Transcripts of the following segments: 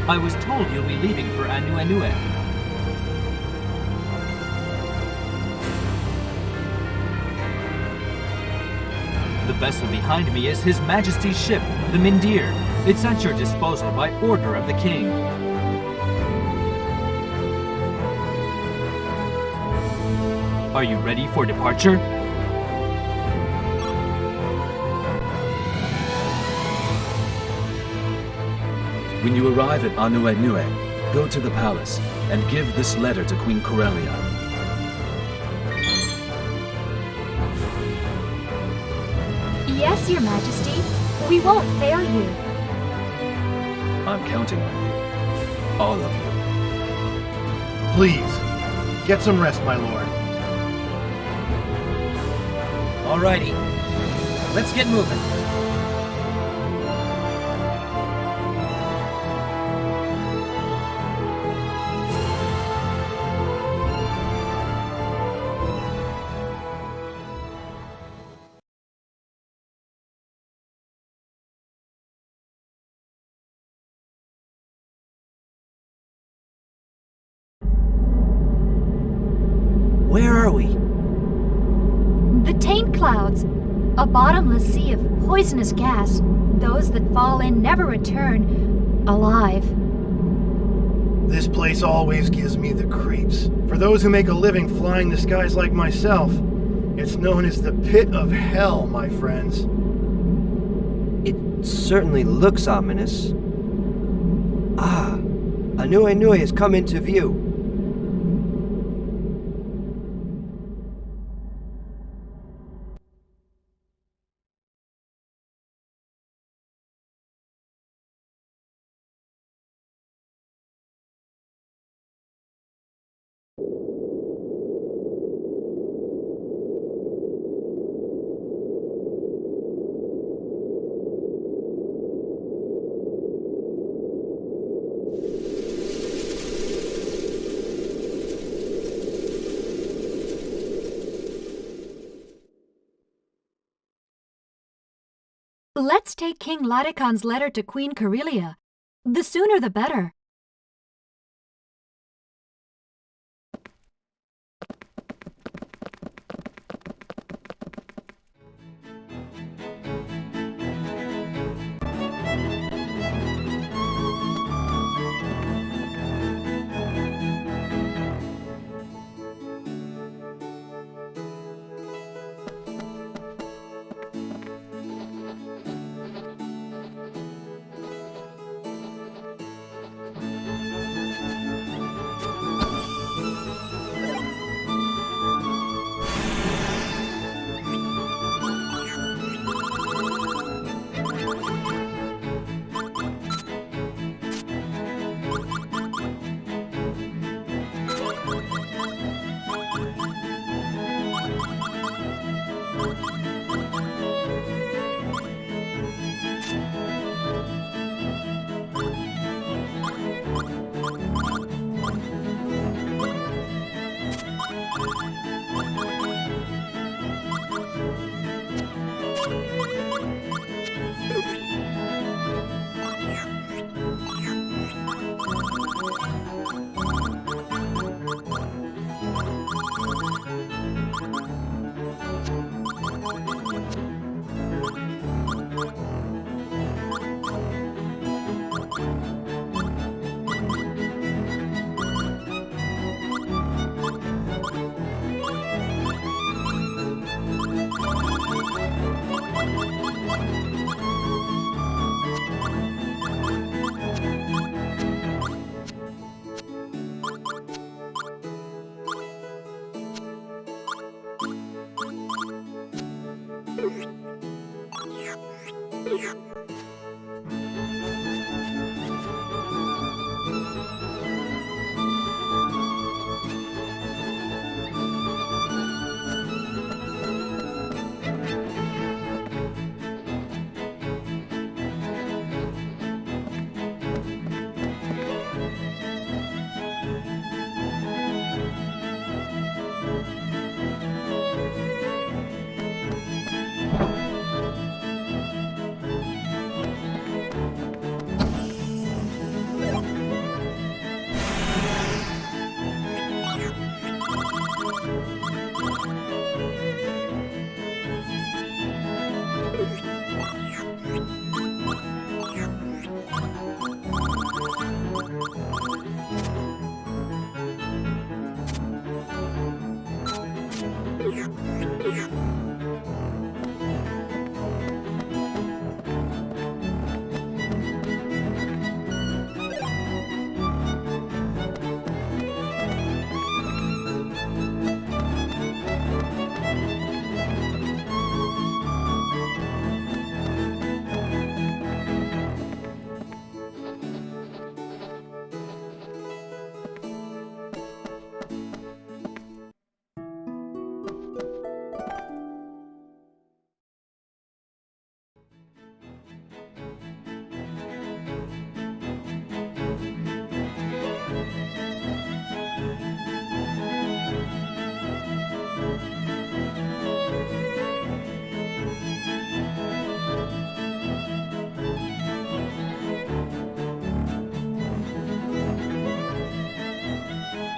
I was told you'll be leaving for Anu. The vessel behind me is His Majesty's ship, the Mindir. It's at your disposal by order of the king. Are you ready for departure? When you arrive at Anu, go to the palace and give this letter to Queen Corellia. Yes, Your Majesty. We won't fail you. I'm counting on you. All of you. Please, get some rest, my lord. Alrighty, let's get moving. Where are we? The taint clouds, a bottomless sea of poisonous gas. Those that fall in never return alive. This place always gives me the creeps. For those who make a living flying the skies like myself, it's known as the pit of hell, my friends. It certainly looks ominous. Ah, Anu has come into view. Let's take King Ladikan's letter to Queen Corellia. The sooner the better.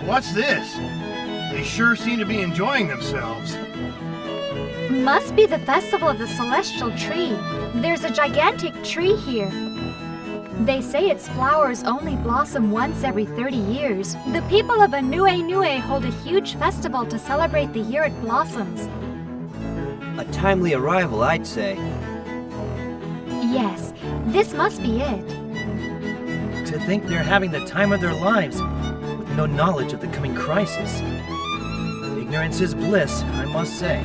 What's this? They sure seem to be enjoying themselves. Must be the festival of the celestial tree. There's a gigantic tree here. They say its flowers only blossom once every 30 years. The people of Anue hold a huge festival to celebrate the year it blossoms. A timely arrival, I'd say. Yes, this must be it. To think they're having the time of their lives, with no knowledge of the coming crisis. Ignorance is bliss, I must say.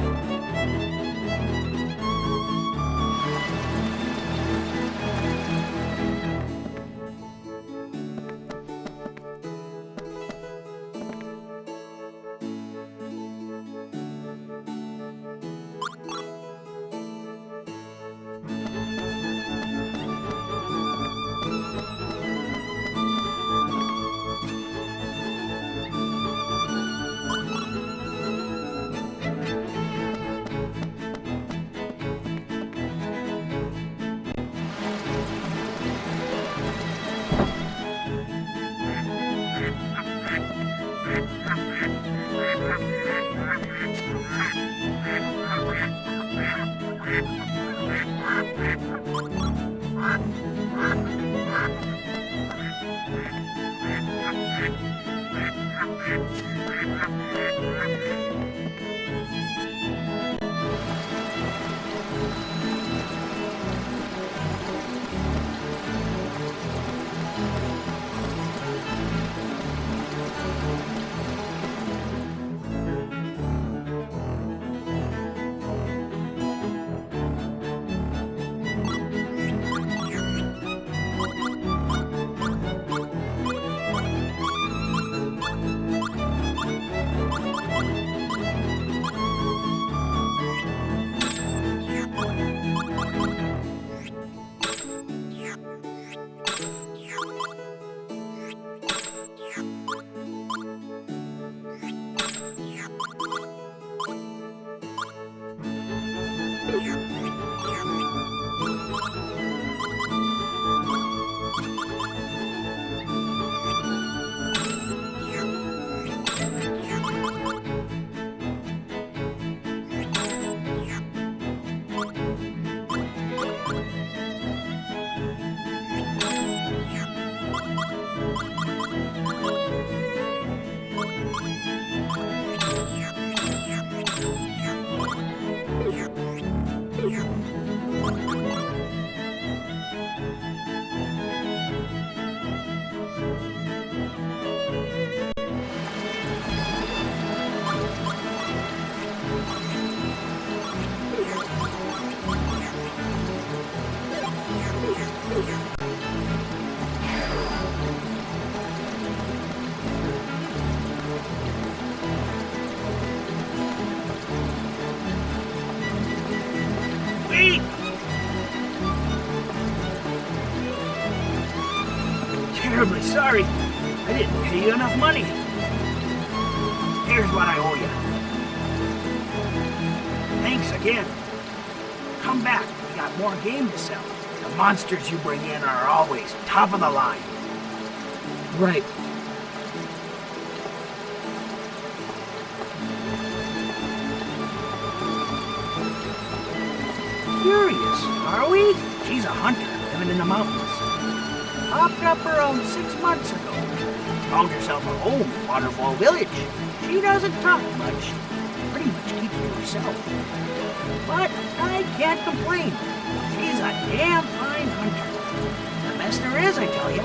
Terribly sorry. I didn't pay you enough money. Here's what I owe you. Thanks again. Come back. We got more game to sell. The monsters you bring in are always top of the line. Right. Curious, are we? She's a hunter living in the mountains. Popped up around 6 months ago. Found herself a home in Waterfall Village. She doesn't talk much. Pretty pretty much keeps to herself. But I can't complain. She's a damn fine hunter. The best there is, I tell you.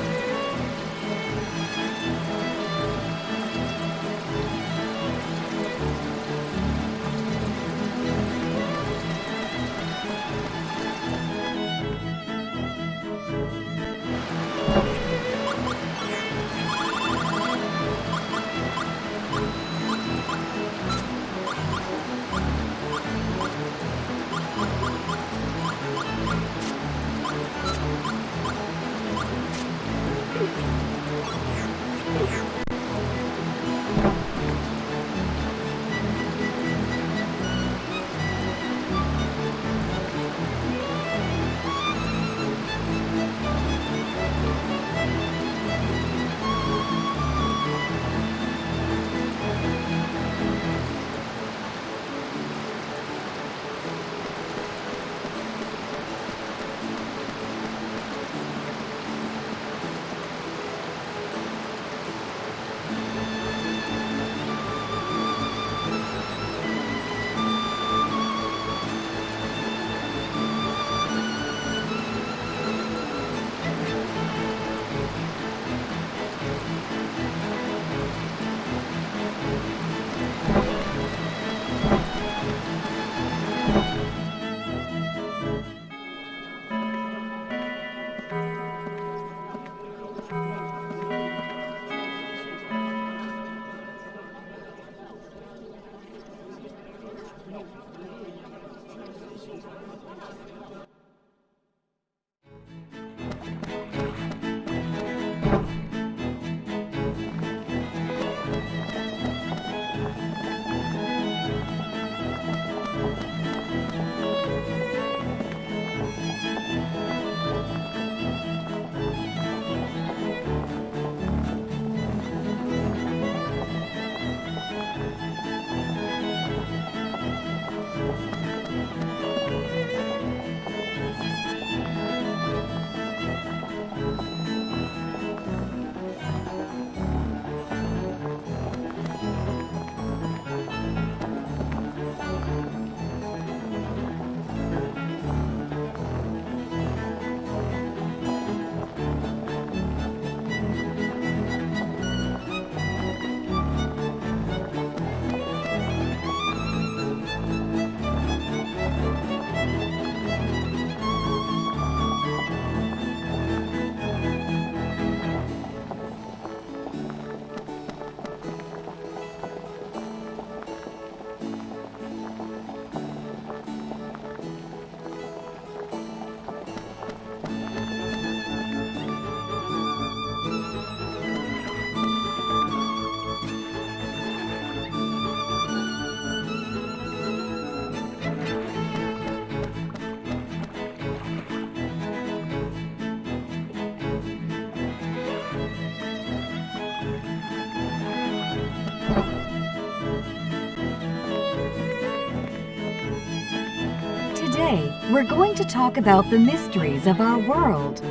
Today, we're going to talk about the mysteries of our world.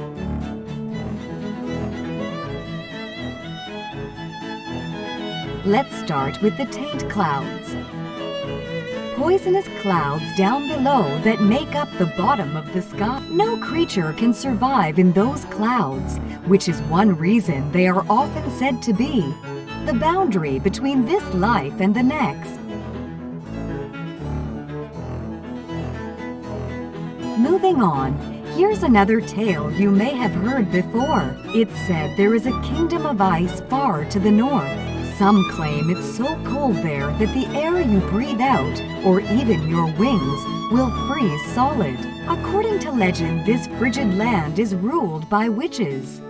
Let's start with the taint clouds. Poisonous clouds down below that make up the bottom of the sky. No creature can survive in those clouds, which is one reason they are often said to be the boundary between this life and the next. Moving on, here's another tale you may have heard before. It's said there is a kingdom of ice far to the north. Some claim it's so cold there that the air you breathe out, or even your wings, will freeze solid. According to legend, this frigid land is ruled by witches.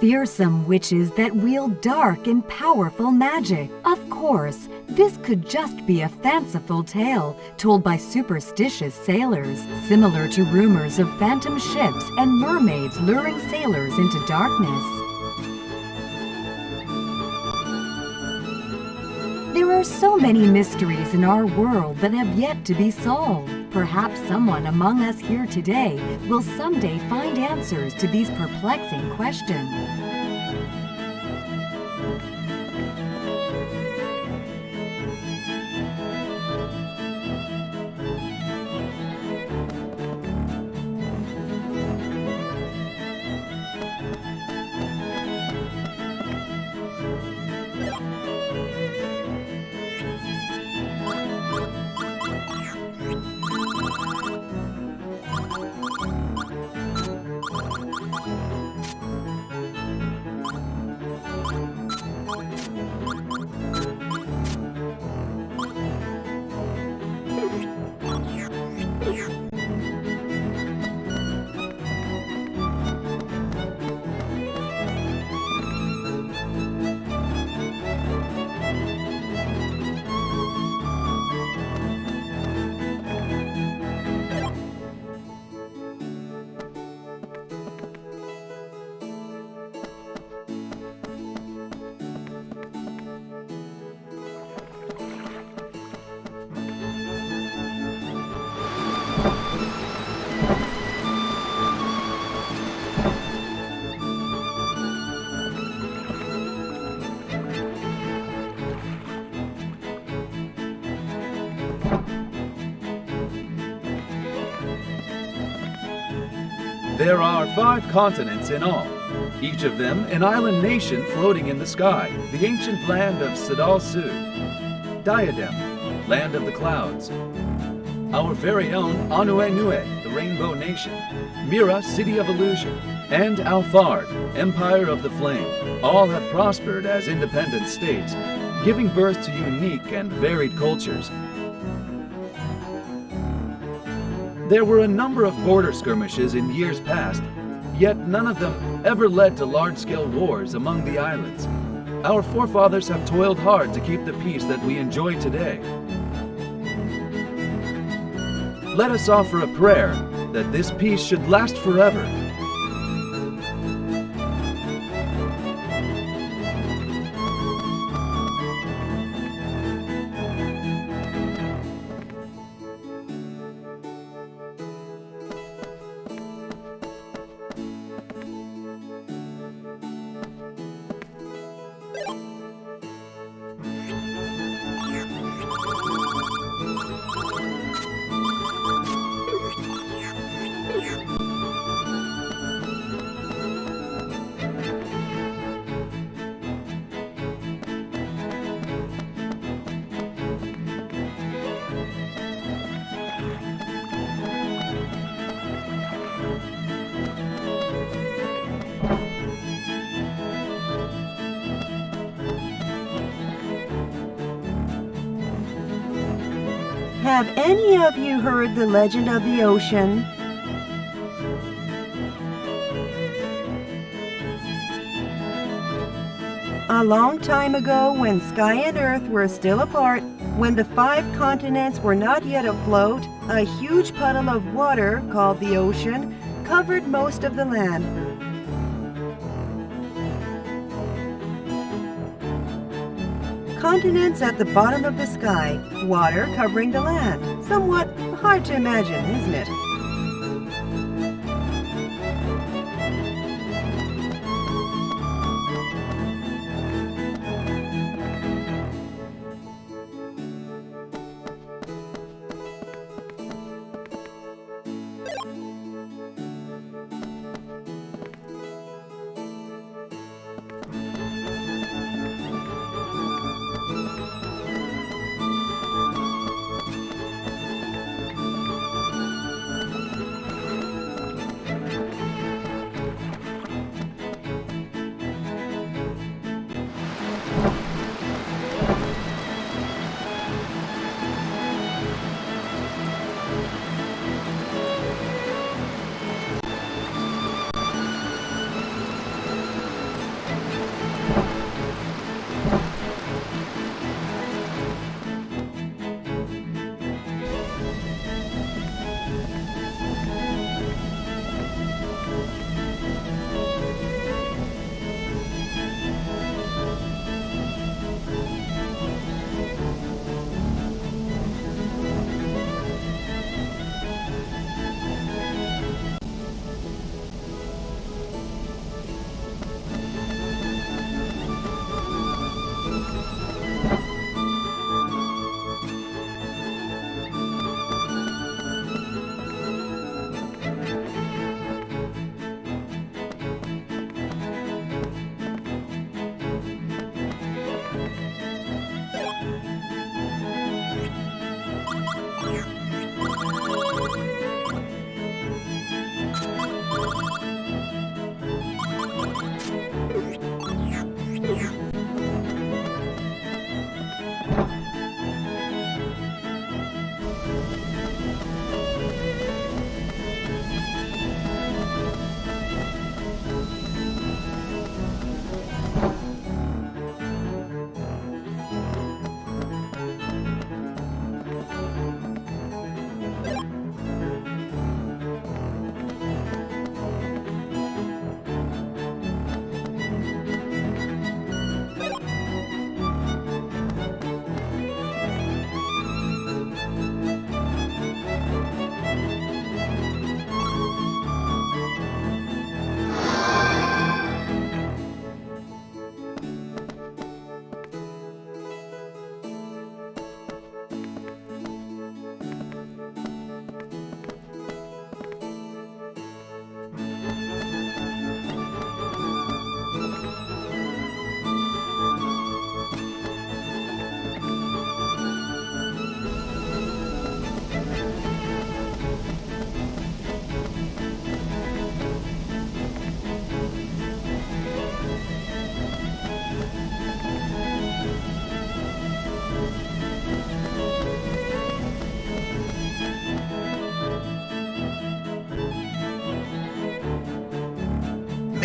Fearsome witches that wield dark and powerful magic. Of course, this could just be a fanciful tale told by superstitious sailors, similar to rumors of phantom ships and mermaids luring sailors into darkness. There are so many mysteries in our world that have yet to be solved. Perhaps someone among us here today will someday find answers to these perplexing questions. There are 5 continents in all, each of them an island nation floating in the sky, the ancient land of Sidal Su, Diadem, land of the clouds, our very own Anuenue, the Rainbow Nation, Mira, City of Illusion, and Alfard, Empire of the Flame, all have prospered as independent states, giving birth to unique and varied cultures. There were a number of border skirmishes in years past, yet none of them ever led to large-scale wars among the islands. Our forefathers have toiled hard to keep the peace that we enjoy today. Let us offer a prayer that this peace should last forever. Have any of you heard the legend of the ocean? A long time ago, when sky and earth were still apart, when the 5 continents were not yet afloat, a huge puddle of water, called the ocean, covered most of the land. Continents at the bottom of the sky, water covering the land. Somewhat hard to imagine, isn't it?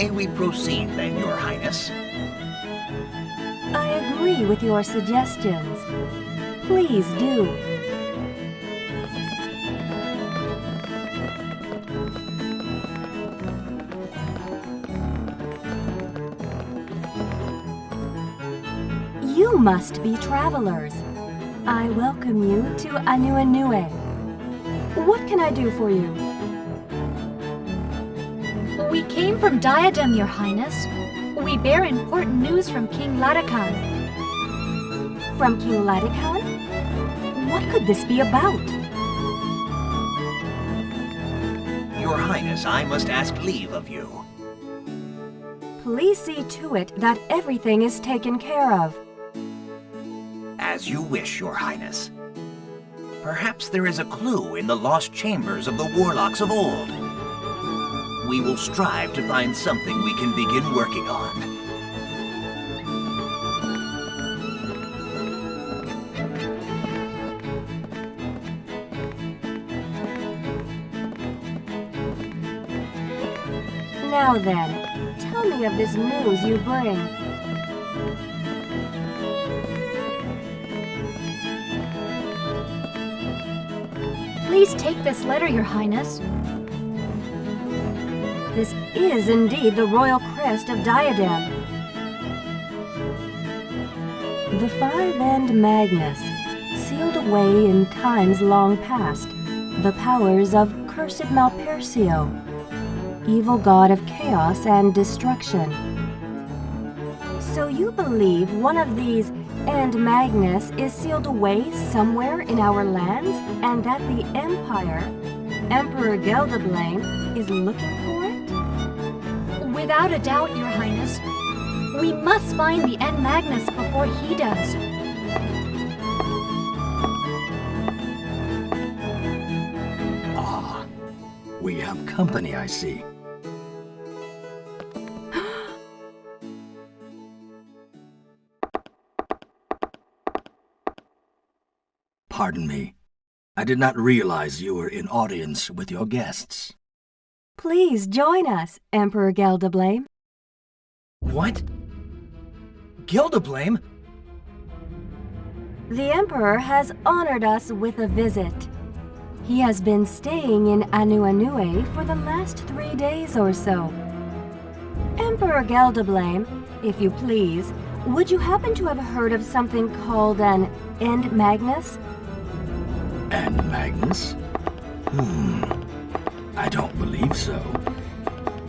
May we proceed then, Your Highness? I agree with your suggestions. Please do. You must be travelers. I welcome you to Anuenue. What can I do for you? We came from Diadem, Your Highness. We bear important news from King Latakan. From King Latakan? What could this be about? Your Highness, I must ask leave of you. Please see to it that everything is taken care of. As you wish, Your Highness. Perhaps there is a clue in the lost chambers of the warlocks of old. We will strive to find something we can begin working on. Now then, tell me of this news you bring. Please take this letter, Your Highness. This is indeed the royal crest of Diadem. The five-end Magnus, sealed away in times long past, the powers of cursed Malpersio, evil god of chaos and destruction. So you believe one of these and Magnus is sealed away somewhere in our lands, and that the Empire, Emperor Geldablame, is looking for it? Without a doubt, Your Highness. We must find the N Magnus before he does. Ah, we have company, I see. Pardon me. I did not realize you were in audience with your guests. Please join us, Emperor Geldablame. What? Geldablame? The Emperor has honored us with a visit. He has been staying in Anuenue for the last 3 days or so. Emperor Geldablame, if you please, would you happen to have heard of something called an End Magnus? And Magnus? I don't believe so.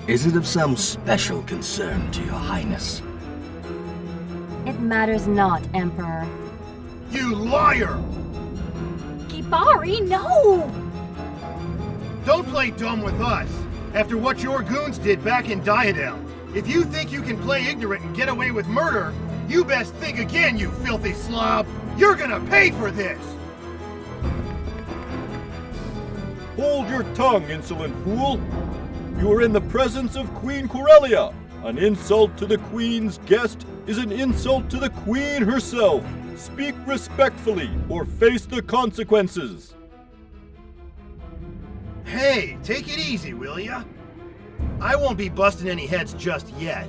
Is it of some special concern to your highness? It matters not, Emperor. You liar! Kibari, no! Don't play dumb with us. After what your goons did back in Diadem, if you think you can play ignorant and get away with murder, you best think again, you filthy slob! You're gonna pay for this! Hold your tongue, insolent fool! You are in the presence of Queen Corellia. An insult to the Queen's guest is an insult to the Queen herself. Speak respectfully, or face the consequences. Hey, take it easy, will ya? I won't be busting any heads just yet.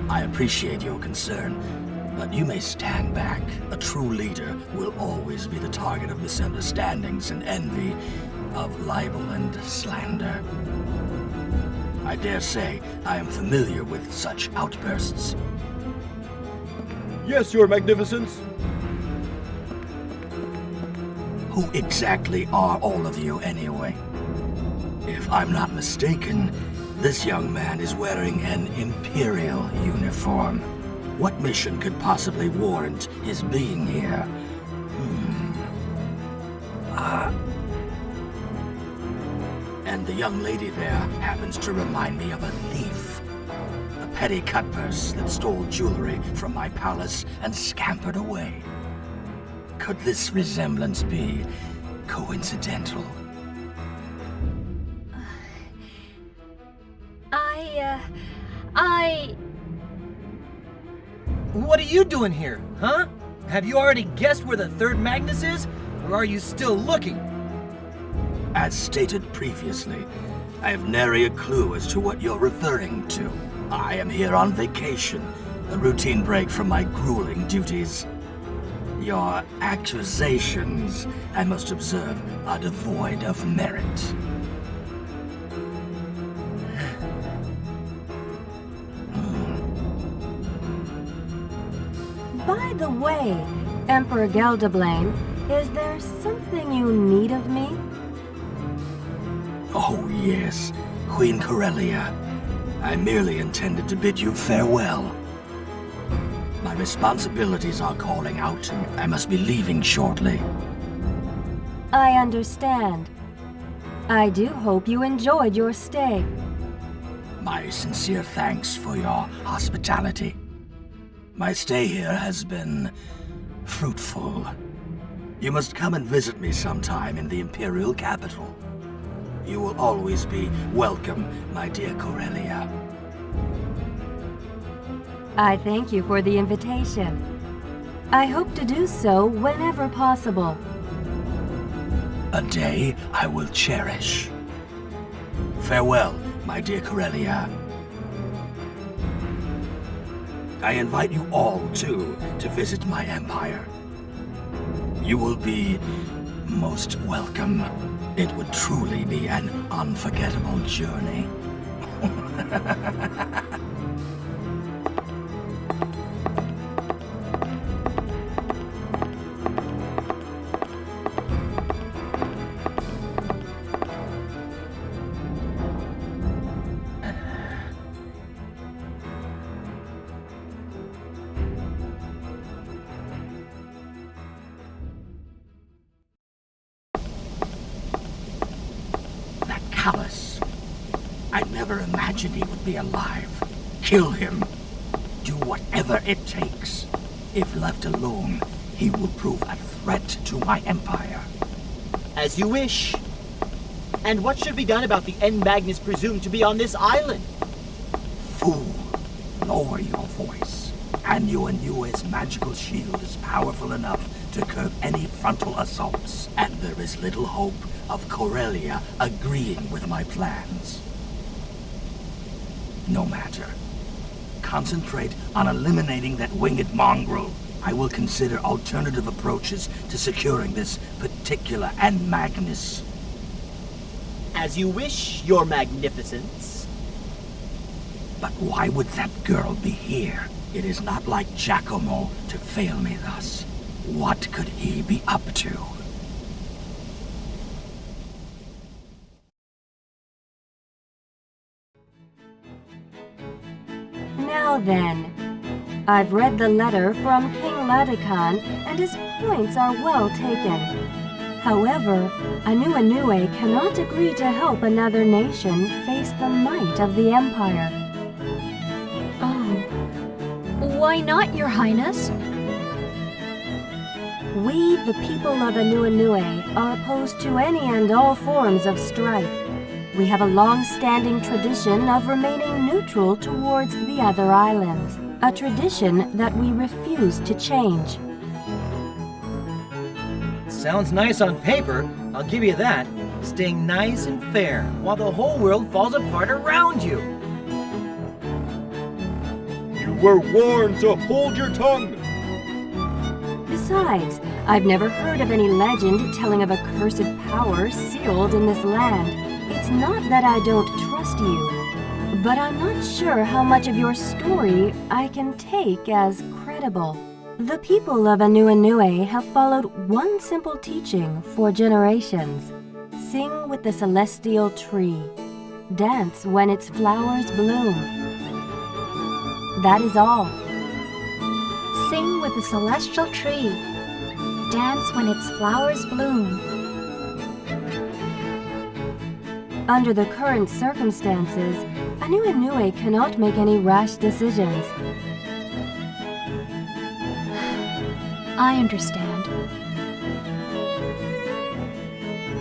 I appreciate your concern, but you may stand back. A true leader will always be the target of misunderstandings and envy, of libel and slander. I dare say I am familiar with such outbursts. Yes, Your Magnificence. Who exactly are all of you, anyway? If I'm not mistaken, this young man is wearing an Imperial uniform. What mission could possibly warrant his being here? And the young lady there happens to remind me of a thief. A petty cutpurse that stole jewelry from my palace and scampered away. Could this resemblance be coincidental? What are you doing here, huh? Have you already guessed where the third Magnus is? Or are you still looking? As stated previously, I have nary a clue as to what you're referring to. I am here on vacation, a routine break from my grueling duties. Your accusations, I must observe, are devoid of merit. By the way, Emperor Geldeblane, is there something you need of me? Oh, yes, Queen Corellia. I merely intended to bid you farewell. My responsibilities are calling out. I must be leaving shortly. I understand. I do hope you enjoyed your stay. My sincere thanks for your hospitality. My stay here has been fruitful. You must come and visit me sometime in the Imperial capital. You will always be welcome, my dear Corellia. I thank you for the invitation. I hope to do so whenever possible. A day I will cherish. Farewell, my dear Corellia. I invite you all, too, to visit my empire. You will be most welcome. It would truly be an unforgettable journey. Callus. I never imagined he would be alive. Kill him. Do whatever it takes. If left alone, he will prove a threat to my empire. As you wish. And what should be done about the N. Magnus presumed to be on this island? Fool, lower your voice. Anuanua's magical shield is powerful enough to curb any frontal assaults, and there is little hope of Corellia agreeing with my plans. No matter. Concentrate on eliminating that winged mongrel. I will consider alternative approaches to securing this particular N. Magnus. As you wish, Your Magnificence. But why would that girl be here? It is not like Giacomo to fail me thus. What could he be up to? Now then, I've read the letter from King Ladekan, and his points are well taken. However, Anuenue cannot agree to help another nation face the might of the Empire. Oh, why not, Your Highness? We, the people of Anuenue, are opposed to any and all forms of strife. We have a long-standing tradition of remaining neutral towards the other islands, a tradition that we refuse to change. Sounds nice on paper, I'll give you that. Staying nice and fair while the whole world falls apart around you. You were warned to hold your tongue. Besides, I've never heard of any legend telling of a cursed power sealed in this land. It's not that I don't trust you, but I'm not sure how much of your story I can take as credible. The people of Anuenue have followed one simple teaching for generations. Sing with the celestial tree. Dance when its flowers bloom. That is all. Sing with the celestial tree. Dance when its flowers bloom. Under the current circumstances, Anuenue cannot make any rash decisions. I understand.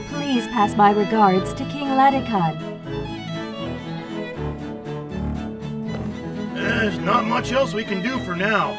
Please pass my regards to King Ladekan. There's not much else we can do for now.